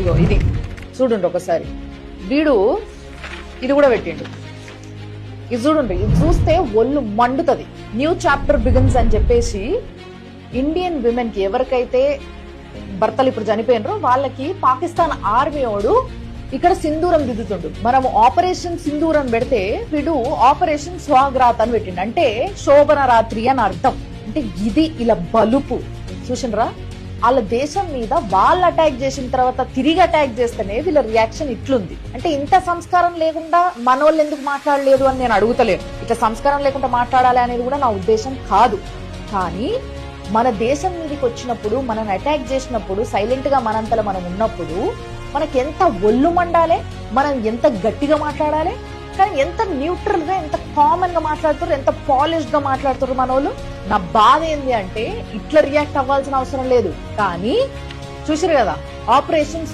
ఇగో ఇది చూడండి ఒకసారి, వీడు ఇది కూడా పెట్టిండు. ఇది చూడండి, ఇది చూస్తే ఒళ్ళు మండుతుంది. న్యూ చాప్టర్ బిగిన్స్ అని చెప్పేసి ఇండియన్ విమెన్ కి ఎవరికైతే భర్తలు ఇప్పుడు చనిపోయినరో వాళ్ళకి పాకిస్తాన్ ఆర్మీ వాడు ఇక్కడ సింధూరం దిద్దుతుండు. మనము ఆపరేషన్ సింధూరం పెడితే వీడు ఆపరేషన్ స్వాగ్రాత్ అని పెట్టిండు. అంటే శోభన రాత్రి అని అర్థం. అంటే ఇది ఇలా బలుపు చూసినరా. వాళ్ళ దేశం మీద వాళ్ళు అటాక్ చేసిన తర్వాత తిరిగి అటాక్ చేస్తేనే వీళ్ళ రియాక్షన్ ఇట్లుంది. అంటే ఇంత సంస్కారం లేకుండా మనోళ్ళు ఎందుకు మాట్లాడలేదు అని నేను అడుగుతలేను. ఇట్లా సంస్కారం లేకుండా మాట్లాడాలి అనేది కూడా నా ఉద్దేశం కాదు. కానీ మన దేశం మీదకి వచ్చినప్పుడు, మనని అటాక్ చేసినప్పుడు సైలెంట్ గా మనంతలో మనం ఉన్నప్పుడు మనకి ఎంత ఒళ్ళు మండాలి, మనం ఎంత గట్టిగా మాట్లాడాలి. కానీ ఎంత న్యూట్రల్ గా, ఎంత కామన్ గా మాట్లాడుతారు, ఎంత పాలిష్డ్ గా మాట్లాడుతారు మనోళ్ళు. నా బాధ ఏంది అంటే ఇట్లా రియాక్ట్ అవ్వాల్సిన అవసరం లేదు. కానీ చూసారు కదా ఆపరేషన్